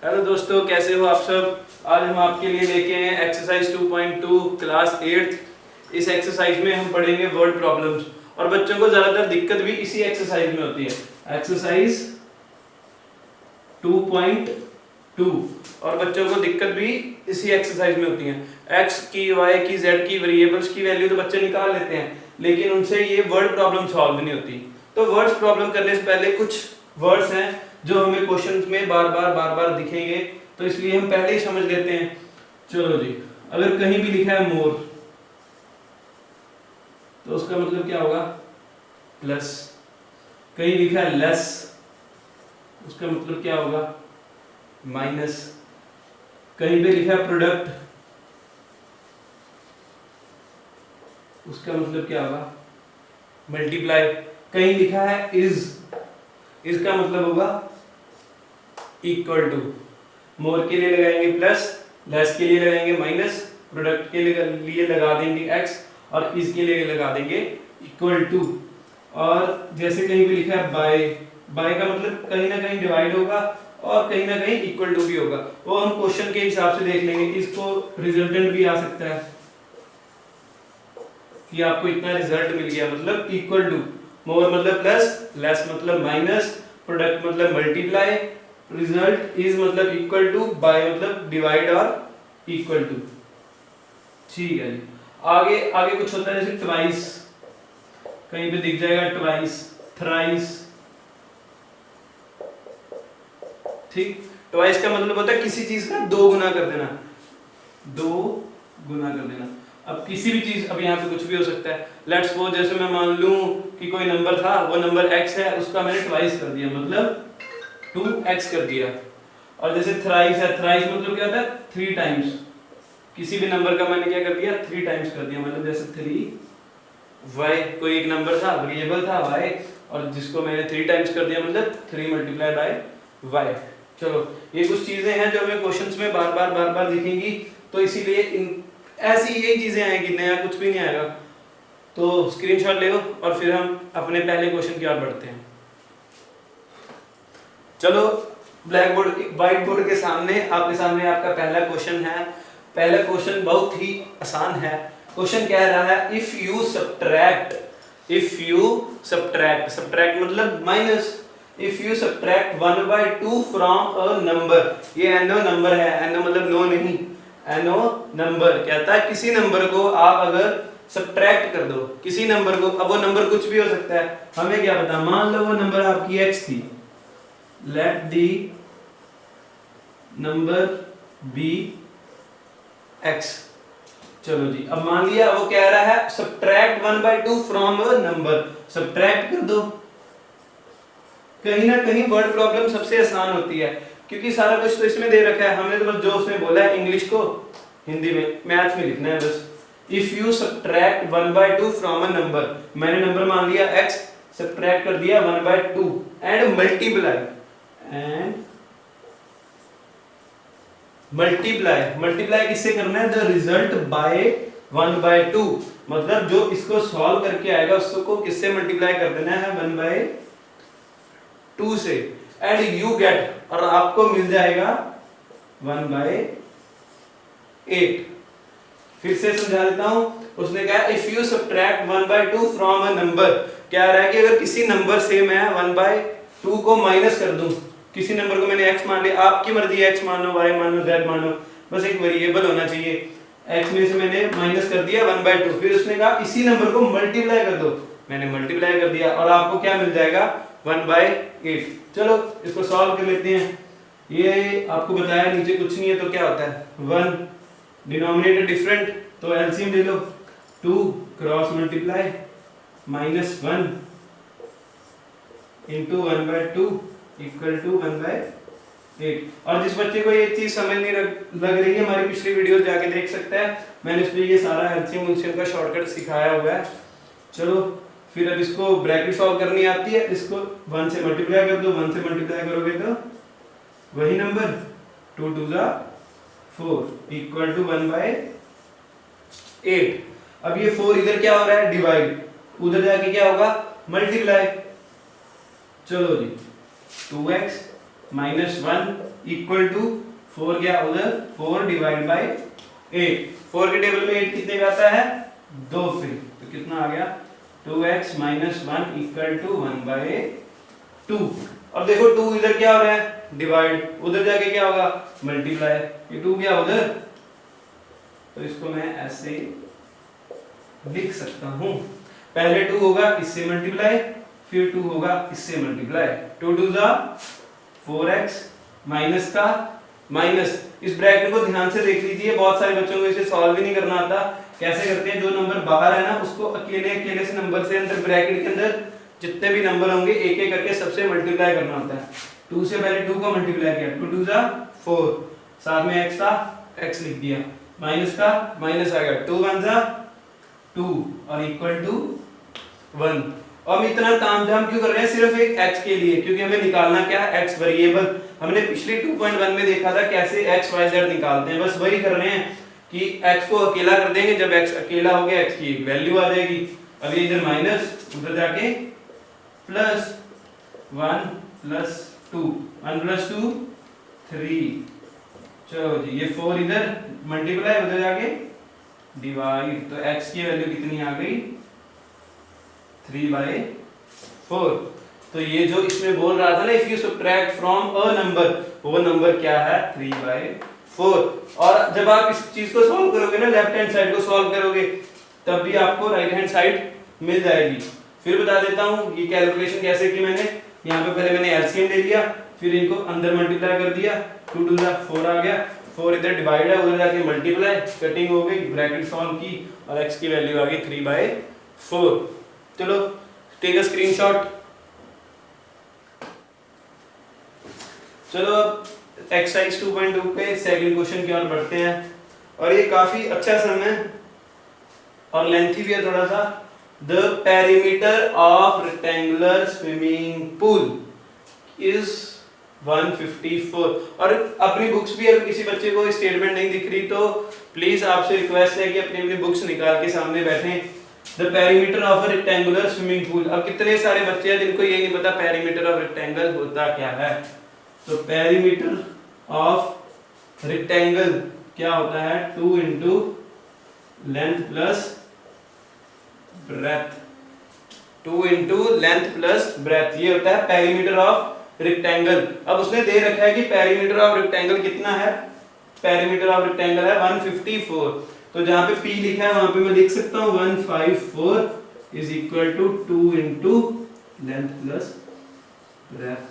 Hello दोस्तों, कैसे हो आप सब। आज हम आपके लिए लेके आए हैं एक्सरसाइज 2.2 क्लास 8। इस एक्सरसाइज में हम पढ़ेंगे वर्ड प्रॉब्लम्स और बच्चों को ज्यादातर दिक्कत भी इसी एक्सरसाइज में होती है। एक्सरसाइज 2.2 और बच्चों को दिक्कत भी इसी एक्सरसाइज में होती है। एक्स की, वाई की, जेड की वेरिएबल्स की वैल्यू तो बच्चे निकाल लेते हैं, लेकिन उनसे ये वर्ड प्रॉब्लम सॉल्व नहीं होती। तो वर्ड्स प्रॉब्लम करने से पहले कुछ वर्ड्स हैं जो हमें क्वेश्चंस में बार बार दिखेंगे, तो इसलिए हम पहले ही समझ लेते हैं। चलो जी, अगर कहीं भी लिखा है मोर तो उसका मतलब क्या होगा? प्लस। कहीं लिखा है लेस, उसका मतलब क्या होगा? माइनस। कहीं पे लिखा है प्रोडक्ट, उसका मतलब क्या होगा? मल्टीप्लाई। कहीं लिखा है इज, इसका मतलब होगा इक्वल टू। मोर के लिए लगाएंगे प्लस, लेस के लिए लगाएंगे माइनस, प्रोडक्ट के लिए लगा देंगे एक्स और इस के लिए लगा देंगे इक्वल टू। और जैसे कहीं भी लिखा है बाय, बाय का मतलब कहीं ना कहीं डिवाइड होगा और कहीं ना कहीं इक्वल टू भी होगा, वो हम क्वेश्चन के हिसाब से देख लेंगे। इसको रिजल्टेंट भी आ सकता है कि आपको इतना रिजल्ट मिल गया, मतलब इक्वल टू। मोर मतलब प्लस, लेस मतलब माइनस, प्रोडक्ट मतलब मल्टीप्लाई, रिजल्ट इज मतलब इक्वल टू, बाय मतलब डिवाइड और इक्वल टू। ठीक है जी। आगे आगे कुछ होता है जैसे ट्वाइस, कहीं पे दिख जाएगा ट्वाइस, थ्राइस। ठीक, ट्वाइस का मतलब होता है किसी चीज का दो गुना कर देना, दो गुना कर देना। अब किसी भी चीज, अब यहाँ पे कुछ भी हो सकता है। लेट्स सपोज जैसे मैं मान लूं कि कोई नंबर था, वो नंबर x है, उसका मैंने ट्वाइस कर दिया, मतलब 2x कर दिया। और जैसे थ्राइस है, थ्राइस मतलब क्या होता है? 3 टाइम्स। किसी भी नंबर का मैंने क्या कर दिया? 3 टाइम्स कर दिया, मतलब जैसे 3y, कोई एक नंबर था, वेरिएबल था y, और जिसको मैंने 3 टाइम्स कर दिया, मतलब 3 मल्टीप्लाई बाय y। चलो, ये कुछ चीजें हैं जो हमें क्वेश्चंस में बार बार दिखेंगी, तो इसीलिए ऐसी यही चीजें आएंगी, नया कुछ भी नहीं आएगा। तो स्क्रीनशॉट ले लो और फिर हम अपने पहले क्वेश्चन की ओर बढ़ते हैं। चलो, ब्लैक बोर्ड के, व्हाइट बोर्ड के सामने आपके सामने आपका पहला क्वेश्चन है। पहला क्वेश्चन बहुत ही आसान है। क्वेश्चन कह रहा है इफ यू सब्ट्रैक्ट, सब्ट्रैक्ट मतलब minus. If you subtract 1/2 from a number, ये एनो नंबर है, एनो मतलब नो नहीं, एनो नंबर कहता है किसी नंबर को आप अगर सब्ट्रैक्ट कर दो, किसी नंबर को, अब वो नंबर कुछ भी हो सकता है, हमें क्या पता, मान लो वो नंबर आपकी x थी, let the number be x। चलो जी, अब मान लिया वो कह रहा है subtract 1/2 from a number, subtract कर दो। कहीं ना कहीं वर्ड प्रॉब्लम सबसे आसान होती है, क्योंकि सारा कुछ तो इसमें दे रखा है, हमने तो बस जो उसमें बोला है इंग्लिश को हिंदी में, मैथ में लिखना है बस। If you subtract 1/2 from a number, मैंने नंबर मान लिया x, सब्ट्रैक्ट कर दिया 1/2 एंड मल्टीप्लाई किससे करना है? द रिजल्ट बाय 1/2, मतलब जो इसको सॉल्व करके आएगा उसको किससे मल्टीप्लाई कर देना है? 1/2 से। एंड यू गेट, और आपको मिल जाएगा 1/8। फिर से समझा देता हूं। उसने कहा if you subtract 1/2 from a number, क्या रहा है कि अगर किसी नंबर से मैं 1/2 को माइनस कर दूं, किसी नंबर को मैंने x मान लिया, आपकी मर्जी है x मानो, y मानो, z मानो, बस एक वेरिएबल होना चाहिए। x में से मैंने माइनस कर दिया 1/2, फिर उसने कहा इसी नंबर को मल्टीप्लाई कर दो, मैंने मल्टीप्लाई कर दिया और आपको क्या मिल जाएगा? 1/8। चलो इसको सॉल्व कर लेते हैं। ये आपको बताया नीचे कुछ नहीं है तो क्या होता है? 1, डिनोमिनेटर डिफरेंट, तो एलसीएम ले लो, 2 cross multiply -1 into 1/2 equal to 1/8। और जिस बच्चे को ये चीज समझ नहीं लग रही है, हमारी पिछली वीडियो जाके देख सकता है, मैंने इसमें ये सारा एलसीएम उलसीएम का शॉर्टकट सिखाया हुआ है। चलो फिर अब इसको ब्रैकेट सॉल्व करनी आती है, इसको 1 से मल्टीप्लाई कर दो, 1 से मल्टीप्लाई करोगे तो वही नंबर, 2 2 जा 4 इक्वल टू 1/8। अब ये 4 इधर क्या हो रहा है? डिवाइड, उधर जाके क्या होगा? मल्टीप्लाई। चलो जी, 2x माइनस 1 इक्वल टू 4 गया उधर, 4 डिवाइड बाई 8। 4 के टेबल में 8 कितने का आता है 2 पे, तो कितना आ गया 2x minus 1 equal to 1 by 2। अब देखो 2 इधर क्या हो रहा है डिवाइड, उधर जाके क्या होगा मल्टीप्लाई, ये 2 गया उधर, तो इसको मैं ऐसे लिख सकता हूं, पहले 2 होगा इससे मल्टीप्लाई, फिर 2 होगा इससे मल्टीप्लाई, 2 2 जा 4x माइनस का माइनस, इस ब्रैकेट को ध्यान से देख लीजिए, बहुत सारे बच्चों को इसे सॉल्व भी नहीं करना आता। कैसे करते हैं, जो नंबर बाहर है ना उसको अकेले अकेले से नंबर से अंदर ब्रैकेट के अंदर जितने भी नंबर होंगे एक एक करके सबसे मल्टीप्लाई करना होता है। 2 से पहले 2 को मल्टीप्लाई किया, 2 2 जा 4, साथ में x था x लिख दिया, माइनस का माइनस आ गया, 2 1 जा 2 और इक्वल टू 1। और हम इतना तामझाम क्यों कर रहे हैं सिर्फ एक x के लिए, क्योंकि हमें निकालना क्या है x वेरिएबल। हमने पिछली 2.1 में देखा था कैसे x y z निकालते हैं, बस वही कर रहे हैं कि x को अकेला कर देंगे, जब x अकेला हो गया x की एक वैल्यू आ जाएगी। अब ये इधर माइनस उधर जाके प्लस 1 प्लस 2, 1 प्लस 2 3, चलो जी ये 4 इधर मल्टीप्लाई उधर जाके डिवाइड, तो x की वैल्यू कितनी आ गई 3/4। तो ये जो इसमें बोल रहा था ना if you subtract from a number, वो नंबर क्या है 3/4। और जब आप इस चीज को सॉल्व करोगे ना, लेफ्ट हैंड साइड को सॉल्व करोगे, तब भी आपको राइट हैंड साइड मिल जाएगी। फिर बता देता हूँ ये कैलकुलेशन कैसे की मैंने, यहाँ पे पहले मैंने एलसीएम ले लिया, फिर इनको अंदर मल्टीप्लाई कर दिया, 2 2 जा 4 आ गया, 4 इधर डिवाइड है उधर जाके मल्टीप्लाई, कटिंग हो गई, ब्रैकेट सॉल्व की और x की वैल्यू आ गई 3/4। चलो टेक अ स्क्रीनशॉट। चलो अब एक्सरसाइज 2.2 पे सेकंड क्वेश्चन की ओर बढ़ते हैं, और ये काफी अच्छा सम है और लेंथी भी है थोड़ा सा। The perimeter of rectangular swimming pool is 154। और अपनी बुक्स भी, अगर किसी बच्चे को स्टेटमेंट नहीं दिख रही तो प्लीज आपसे रिक्वेस्ट है कि अपनी अपनी बुक्स निकाल के सामने बैठें। The perimeter of a rectangular swimming pool. अब कितने सारे बच्चे हैं जिनको ये नहीं पता पेरीमीटर ऑफ रेक्टेंगल होता क्या है। तो पेरीमीटर ऑफ रेक्टेंगल क्या होता है 2 into length plus breath, 2 into length plus breath, ये होता है पेरीमीटर ऑफ रेक्टेंगल। अब उसने दे रखा है कि पेरीमीटर ऑफ रेक्टेंगल कितना है, पेरीमीटर ऑफ रेक्टेंगल है 154। तो जहां पे P लिखा है वहां पे मैं लिख सकता हूं 154 is equal to 2 into length plus breadth.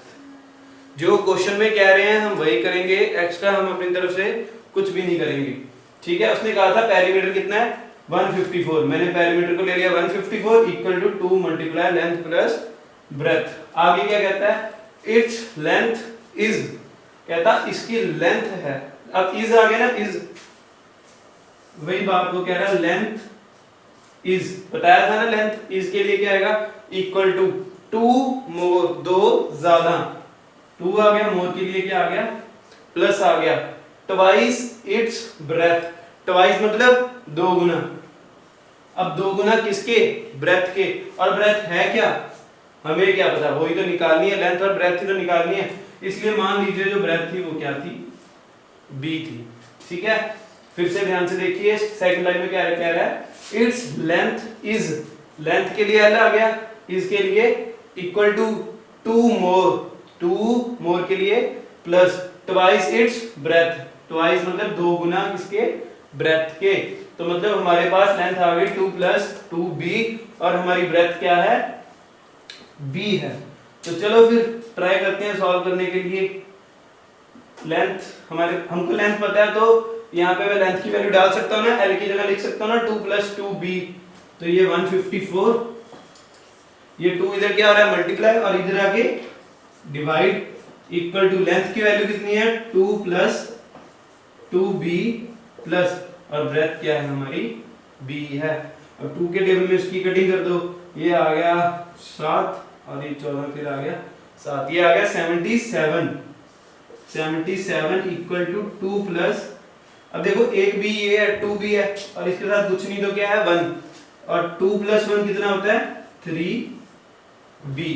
जो क्वेश्चन में कह रहे हैं हम वही करेंगे, एक्स्ट्रा हम अपनी तरफ से कुछ भी नहीं करेंगे, ठीक है। उसने कहा था पेरीमीटर कितना है 154, मैंने पेरीमीटर को ले लिया 154 equal to 2 multiply length plus breadth. आगे क्या कहता है इट्स लेंथ इज, कहता इसकी लेंथ है। अब इज आ गया ना, इज वही बात को कह रहा है, लेंथ इज बताया था ना, लेंथ इज के लिए क्या आएगा इक्वल टू 2 मोर, 2 ज्यादा, 2 आ गया, मोर के लिए क्या आ गया प्लस आ गया, ट्वाइस इट्स ब्रेथ, ट्वाइस मतलब 2 गुना। अब 2 गुना किसके ब्रेथ के, और ब्रेथ है क्या हमें क्या पता, वही तो निकालनी है, लेंथ और ब्रेथ ही तो निकालनी है। इसलिए मान लीजिए जो ब्रेथ थी वो क्या थी बी थी, ठीक है। फिर से ध्यान से देखिए सेकंड लाइन में क्या कह रहा है इट्स लेंथ इज, लेंथ के लिए एल आ गया, इज के लिए इक्वल टू 2 मोर, 2 मोर के लिए plus twice its breath, twice मतलब 2 गुना किसके ब्रेथ के। तो मतलब हमारे पास लेंथ आ गई 2 प्लस 2b और हमारी ब्रेथ क्या है b है। तो चलो फिर ट्राई करते हैं सॉल्व करने के लिए। लेंथ हमारे, हमको लेंथ पता है तो यहाँ पे मैं लेंथ की वैल्यू डाल सकता हूँ ना, एल की जगह लिख सकता हूँ ना 2 प्लस 2b, तो ये 154, ये 2 इधर क्या हो रहा है मल्टीप्लाई और इधर आके डिवाइड, इक्वल टू लेंथ की वैल्यू कितनी है 2 प्लस 2b प्लस, और ब्रेथ क्या है हमारी b है। अब 2 के टेबल में इसकी कटिंग कर दो, ये आ गया 7 और ये 14 फिर आ गया 7, ये आ गया 77, 77 इक्वल टू 2 प्लस, अब देखो एक b ये है 2b है और इसके साथ कुछ नहीं तो क्या है 1, और 2 प्लस 1 कितना होता है 3b,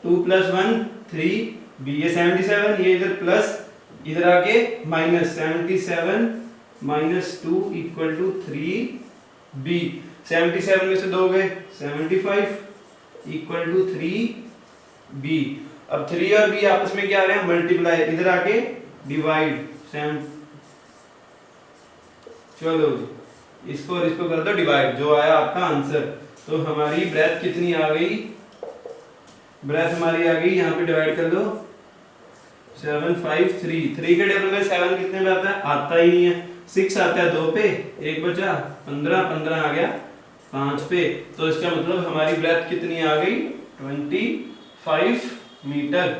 2 प्लस 1 3 बी, ये 77, ये इधर प्लस, इधर आके minus, 77 minus 2 equal to 3b। 77 में से 2 गए, 75 इक्वल टू 3b। अब 3 और b आपस में क्या आ रहे हैं, मल्टीप्लाई, इधर आके डिवाइड, 7। चलो जी, इसको और इसको कर दो डिवाइड, जो आया आपका आंसर। तो हमारी ब्रेथ कितनी आ गई, ब्रेथ हमारी आ गई, यहाँ पे डिवाइड कर दो, 753। 3 के टेबल में 7 कितने में आता है, आता ही नहीं है। 6 आता है 2 पे, 1 बचा, 15, 15 आ गया 5 पे। तो इसका मतलब हमारी ब्रेथ कितनी आ गई, 25 मीटर।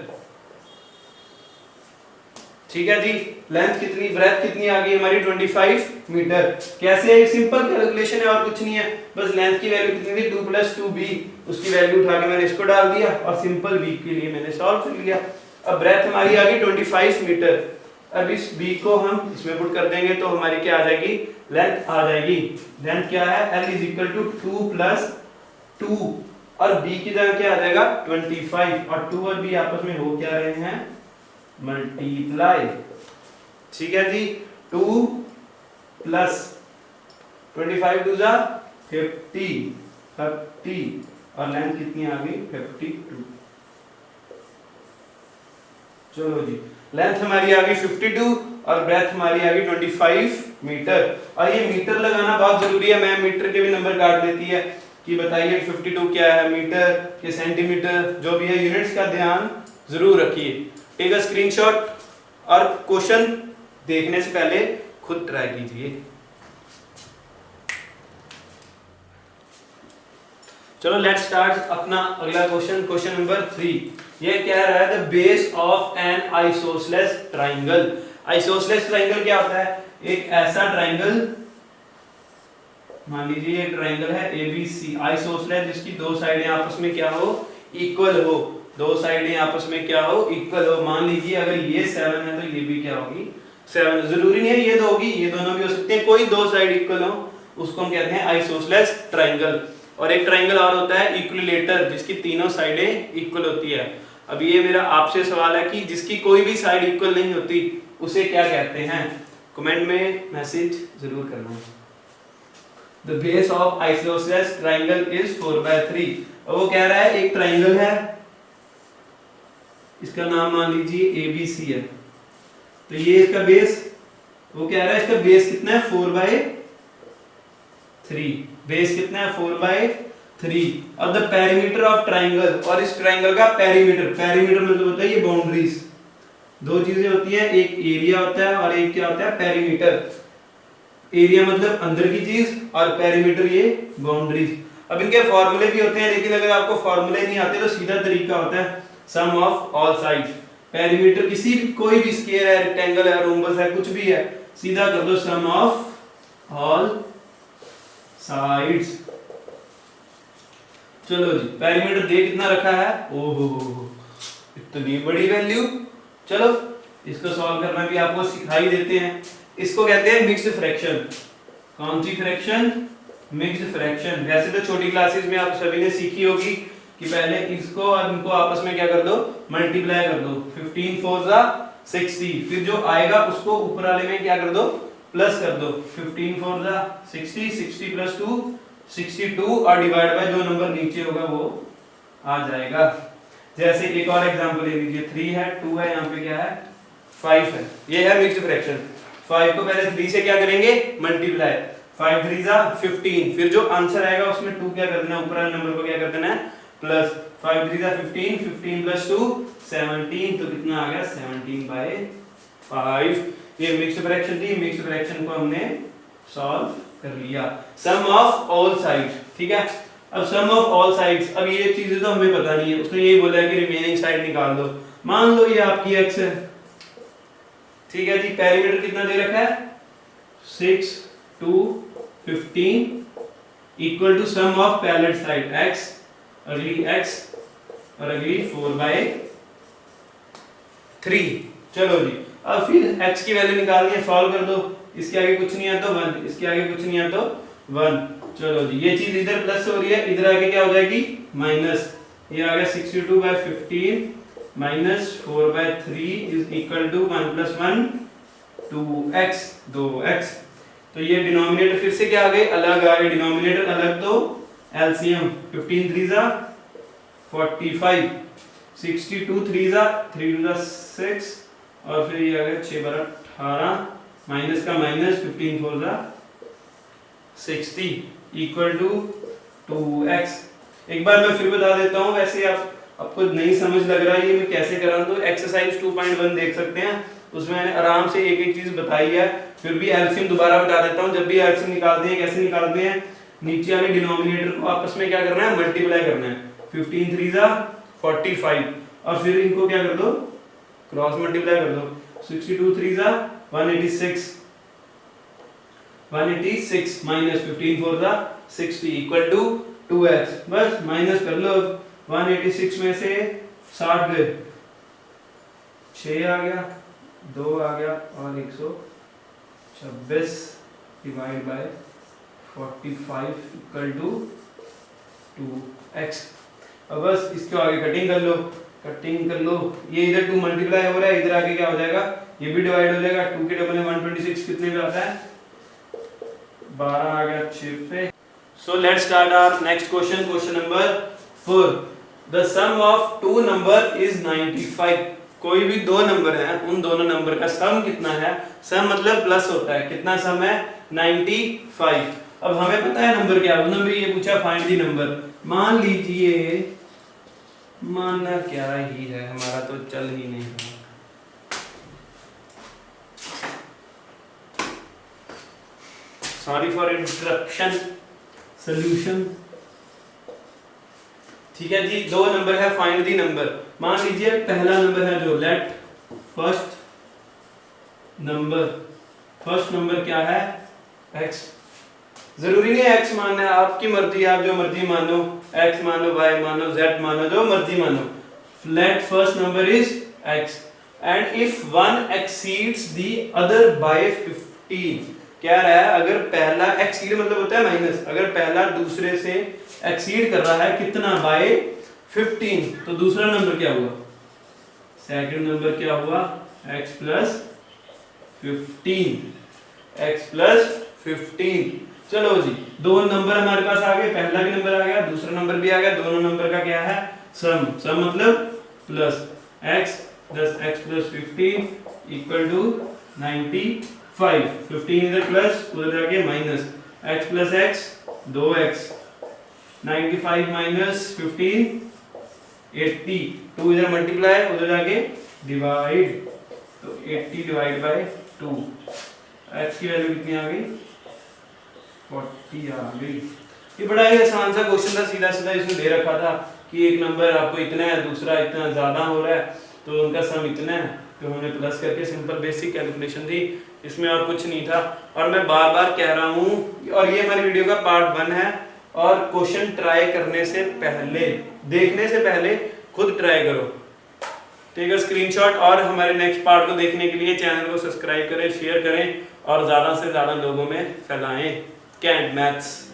ठीक है जी, लेंथ कितनी, ब्रेथ कितनी आ गई हमारी, 25 मीटर। कैसे है, सिंपल कैलकुलेशन है और कुछ नहीं है। बस लेंथ की वैल्यू कितनी थी, 2 + 2b, उसकी वैल्यू उठा के मैंने इसको डाल दिया और सिंपल b के लिए मैंने सॉल्व कर लिया। अब ब्रेथ हमारी आ गई 25 मीटर। अब इस b को हम इसमें पुट कर देंगे तो हमारी क्या आ जाएगी, लेंथ आ जाएगी। लेंथ क्या है, l = 2 + 2 और b की जगह क्या आ जाएगा, 25, और 2 और b आपस में हो क्या रहे हैं, मल्टीप्लाई। ठीक है जी, 2 + 25 2 = 50 और लेंथ कितनी आ गई, 52। चलो जी, लेंथ हमारी आ गई 52 और ब्रेथ हमारी आ गई 25 मीटर। और ये मीटर लगाना बहुत जरूरी है, मैम मीटर के भी नंबर काट देती है कि बताइए 52 क्या है, मीटर के सेंटीमीटर, जो भी है यूनिट्स का ध्यान जरूर रखिए। टेक अ स्क्रीनशॉट और क्वेश्चन देखने से पहले खुद ट्राई कीजिए। चलो लेट्स स्टार्ट अपना अगला क्वेश्चन, क्वेश्चन नंबर 3। ये कह रहा है the base of N isosceles triangle. Isosceles triangle क्या होता है, एक ऐसा ट्राइंगल, मान लीजिए एक ट्राइंगल है ABC, आइसोसेलेस, जिसकी दो साइडें आपस में क्या हो, इक्वल हो। दो साइडें आपस में क्या हो, इक्वल हो। मान लीजिए अगर ये 7 है तो ये भी क्या होगी, 7। जरूरी नहीं है ये दो होगी, ये दोनों भी हो सकते हैं, कोई दो साइड इक्वल हो उसको हम कहते हैं आइसोसेलेस ट्राइंगल। और एक ट्राइंगल और होता है इक्विलेटर, जिसकी तीनों साइडें इक्वल होती है। अब ये मेरा आपसे सवाल है कि जिसकी कोई भी साइड इक्वल नहीं होती उसे क्या कहते हैं, कमेंट में मैसेज जरूर करना। The base of isosceles triangle is 4/3। और वो कह रहा है एक ट्राइंगल है, इसका नाम मान लीजिए ABC है, तो ये इसका बेस, वो कह रहा है इसका बेस कितना है, 4/3। बेस कितना है, 4/3। अब द पेरीमीटर ऑफ ट्राइंगल, और इस ट्राइंगल का पेरीमीटर, पेरीमीटर मतलब होता है ये बाउंड्रीज। दो चीजें होती हैं, एक एरिया होता है और एक क्या होता है, पेरीमीटर। एरिया मतलब अंदर की चीज और पेरीमीटर ये बाउंड्रीज। अब इनके फॉर्मूले भी होते हैं, लेकिन अगर आपको फॉर्मूले नहीं आते तो सीधा तरीका होता है सम ऑफ ऑल साइड्स। पेरीमीटर किसी भी, कोई भी स्क्वायर है, रेक्टेंगल है, रोम्बस है, कुछ भी है, सीधा कर दो सम ऑफ ऑल साइड्स। चलो जी, पेरीमीटर दे कितना रखा है, ओहो इतनी बड़ी वैल्यू। चलो इसको सॉल्व करना भी आपको सिखाई देते हैं। इसको कहते हैं मिक्स्ड फ्रैक्शन। कौन सी फ्रैक्शन, मिक्स्ड फ्रैक्शन। वैसे तो छोटी क्लासेस में आप सभी ने सीखी होगी कि पहले इसको और इनको आपस में क्या कर दो, मल्टीप्लाई कर दो। 15 4 = 60, फिर जो आएगा उसको ऊपर वाले में क्या कर दो, प्लस कर दो। 15 4 = 60, 60 + 2 62 और डिवाइड बाय जो नंबर नीचे होगा वो आ जाएगा। जैसे एक और एग्जांपल ले लीजिए, 3 है, 2 है, यहाँ पे क्या है, 5 है। ये है मिक्स्ड फ्रैक्शन। 5 को पहले 3 से क्या करेंगे, मल्टीप्लाई। 5 3 = 15, फिर जो आंसर आएगा उसमें 2 क्या कर देना, ऊपर वाले नंबर को क्या कर देना है, प्लस। 5 3 = 15, 15 + 2 17, तो कितना आ गया, 17/5। ये मिक्स्ड फ्रैक्शन थी, मिक्स्ड फ्रैक्शन को हमने सॉल्व कर लिया। सम ऑफ ऑल साइड्स, ठीक है। अब सम ऑफ ऑल साइड्स, अब ये चीजें तो हमें पता नहीं है, उसने यही बोला है कि रिमेनिंग साइड निकाल दो। मान लो ये आपकी x है, ठीक है जी। पेरीमीटर कितना दे रखा है, 6 2 15 equal to sum of parallel side x, अगली x और अगली 4/3। चलो जी, अब फिर x की वैल्यू निकालनी है, सॉल्व कर दो। इसके आगे कुछ नहीं है तो 1, इसके आगे कुछ नहीं है तो 1। चलो जी, ये चीज इधर प्लस हो रही है, इधर आगे क्या हो जाएगी, माइनस। ये आ गया 62/15 minus 4/3 is equal to 1 + 1 2x 2x। तो ये डिनोमिनेटर फिर से क्या आ गए, अलग आ गए, डिनोमिनेटर अलग तो एलसीएम 15 3 जा 45, 62 3 जा 3 2 6 और फिर ये आ गया 6 12 18 माइनस का माइनस 15 4 जा 60 इक्वल टू 2x। एक बार मैं फिर बता देता हूँ, वैसे आपको नहीं समझ लग रहा है ये मैं कैसे कर रहा हूँ, तो एक्सरसाइज 2.1 देख सकते हैं, उसमें मैंने आराम से एक एक चीज बताई है। फिर भी एलसीएम दोबारा बता देता हूँ, जब भी एलसीएम निकालते हैं कैसे निकालते हैं, नीचे वाले डिनोमिनेटर को आपस में क्या करना है, मल्टीप्लाई करना है। 15 3 जा 45 और फिर इनको क्या कर दो, क्रॉस मल्टीप्लाई कर दो। 62 3 जा 186 माइनस 15 4 जा 60 इक्वल टू 2x। बस माइनस कर लो, 186 में से 60 गए, 6 आ गया, 2 आ गया और 126 divide by 45 equal to 2x। अब बस इसके आगे कटिंग कर लो, ये इधर 2 मल्टीप्लाई हो रहा है, इधर आगे क्या हो जाएगा, ये भी डिवाइड हो जाएगा। 2 के डबल में 126 कितने पे आता है, 12 आ गया 6 पे। So let's start our next question, question number 4। The sum of two number is 95। कोई भी दो नंबर है, उन दोनों नंबर का सम कितना है, सम मतलब प्लस होता है, कितना सम है 95। अब हमें पता है नंबर क्या है, नंबर ये पूछा फाइंड दी नंबर। मान लीजिए, मानना क्या ही है, हमारा तो चल ही नहीं रहा। Sorry for interruption, solution. ठीक है जी, दो नंबर है, फाइंड दी नंबर। मान लीजिए पहला नंबर है जो, लेट फर्स्ट नंबर क्या है, x। जरूरी नहीं है x मानना है, आपकी मर्जी, आप जो मर्जी मानो, x मानो, y मानो, z मानो, जो मर्जी मानो। Let first number is x and if one exceeds the other by 15। क्या रहा है, अगर पहला एक्सीड मतलब होता है माइनस, अगर पहला दूसरे से एक्सीड कर रहा है कितना, बाय 15, तो दूसरा नंबर क्या हुआ, सेकंड नंबर क्या हुआ, x + 15। चलो जी, दो नंबर हमारे पास आ गए, पहला भी नंबर आ गया, दूसरा नंबर भी आ गया, दोनों नंबर का क्या है, सम मतलब plus x + x + 15 equal to 95। 15 इधर प्लस, उधर जाके minus, x + x 2x, 95 minus 15 80, 2 इधर मल्टीप्लाई, उधर जाके डिवाइड, तो 80 डिवाइड बाय 2। x की वैल्यू कितनी आ गई, 40 आ गई। ये बड़ा ही आसान सा क्वेश्चन था, सीधा सीधा इसमें दे रखा था कि एक नंबर आपको इतना है, दूसरा इतना ज्यादा हो रहा है, तो उनका सम इतना है, तो हमने प्लस करके सिंपल बेसिक कैलकुलेशन थी, इसमें और कुछ नहीं था। और मैं बार बार कह रहा हूँ, और ये हमारी वीडियो का पार्ट 1 है, और क्वेश्चन ट्राई करने से पहले, देखने से पहले खुद ट्राई करो, टेक अ स्क्रीनशॉट, और हमारे नेक्स्ट पार्ट को देखने के लिए चैनल को सब्सक्राइब करें, शेयर करें और ज़्यादा से ज़्यादा लोगों में फैलाएं कैंट मैथ्स।